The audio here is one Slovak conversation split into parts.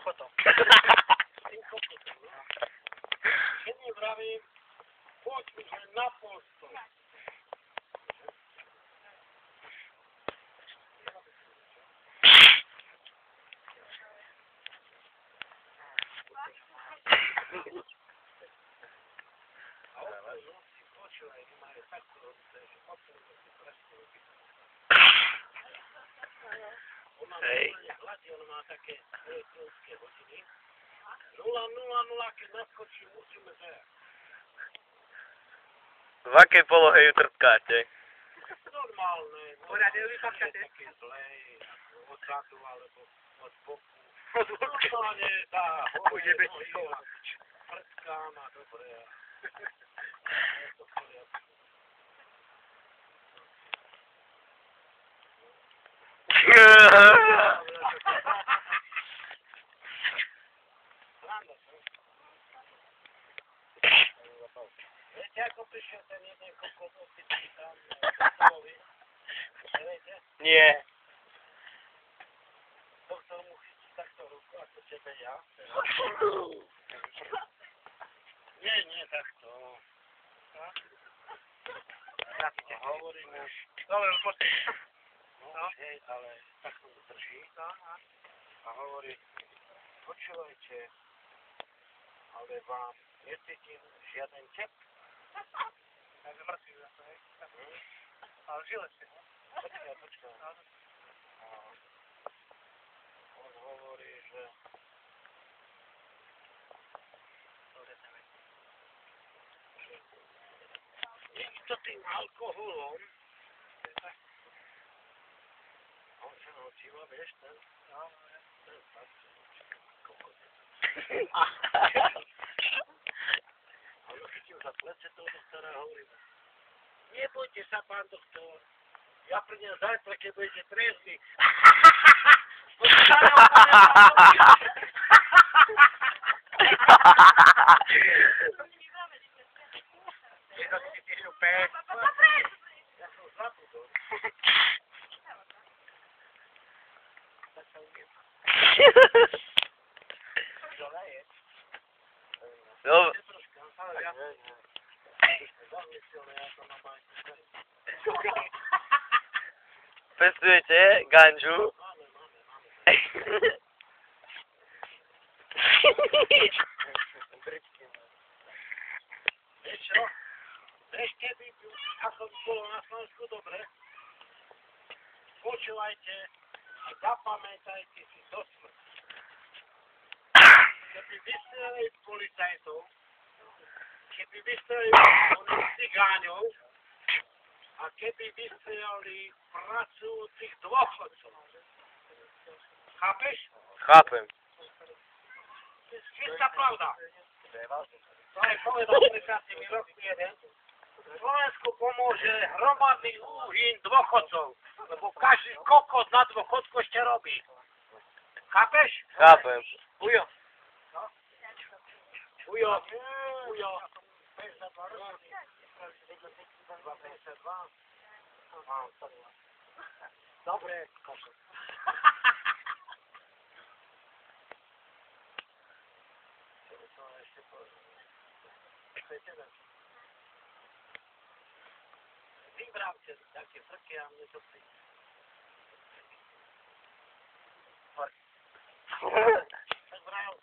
kokotom. Tým kokotom, no. Keď mi vravím, poď mi, že na postoj. Hej. On má také elektronické hodiny. 0:00, keď naskočí, musíme zajať. V akej polohe ju trpkáte? Normálne. Poriadne, vypapšate. Také zlej, odzadu alebo od boku. Normálne tá Bude bez toho. Prská má dobre. Je to v poriadku. Viete, ako prišiel ten jeden kokot optický tam na viete? Nie. Doktor mu chytí takto ruku, ako tebe ja. Nie, takto. A hovorí mu, Dobre, poďte. no, hej, ale takto mu drží. A hovorí, počúvajte, ale vám necítim žiaden tep. Takže mŕtvý zase, hej. Ale žile ste. Počkaj. A on hovorí, že niekto tým alkoholom on sa naučíva, vieš, ten fakt kokot. A on chytil za plece toho doktora a hovorí, nebojte sa, pán doktor, ja prídem zajtra, keď budete trezvy. Ja som zabudol. Tak sa umiem. No, Troška, ale ja zamyslel, ja to mám aj pestujete ganžu? Máme. Vieš čo? Vieš, keby ako by bolo na Slovensku dobre, počúvajte a zapamätajte si do smrti. Keby vystrelili policajtov, keby vystrelili cigáňov a keby vystrelili pracujúcich dôchodcov. Chápeš? Chápem. Čistá pravda. To aj povedal prekrásny mi rok jeden. Slovensku pomôže hromadný úhyn dôchodcov, lebo každý kokot na dôchodku ešte robí. Chápeš? Chápem. Ujo. Ujo. 52 roky. 52. Dobre, kokot. Vybravte také frky a mne to príde. Tak vrav.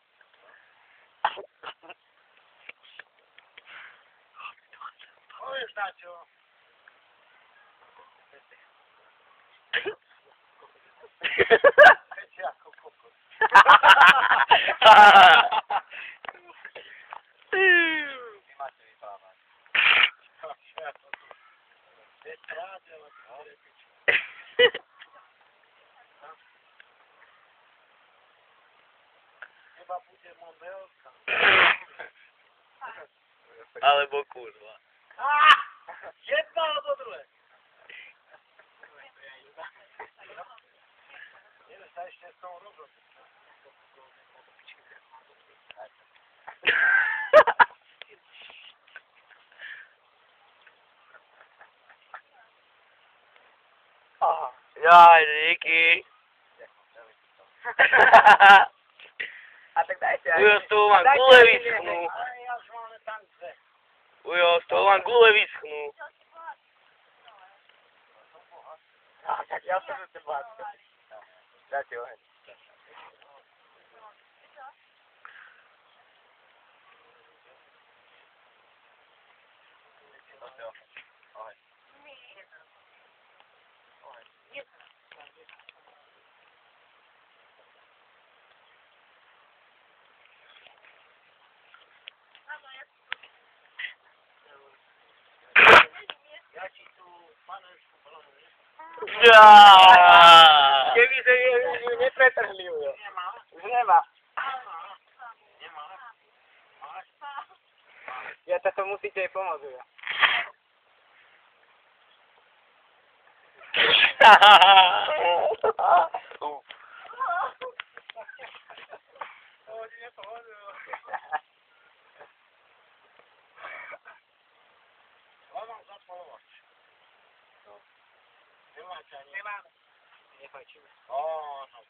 Povieš dačo. Viete ako kokot. Nemáte vyprávať. Teba bude Mondelka. Alebo kurva. Jedna alebo druhé. Neviem sa ešte s tou rozhodnúť. Jaj, díky. tak dajte. Ujo, z toho vám Dajte, gule aj vyschnú. Ale ja už máme tam dve. Ujo, z toho vám gule vyschnú. No, tak ja som sa bátil. Dajte oheň. Ja ci tu panečku planujem. Keby sa ju nepretrhli, ujo. Nemá? Už nemá. Nemá. Máš? Ja to musíte jej pomôcť, ujo. Pohodne, pohodne. Hľadám zapalovač. Nemáte ani? Nemáme. Nefajčíme. Ó, no.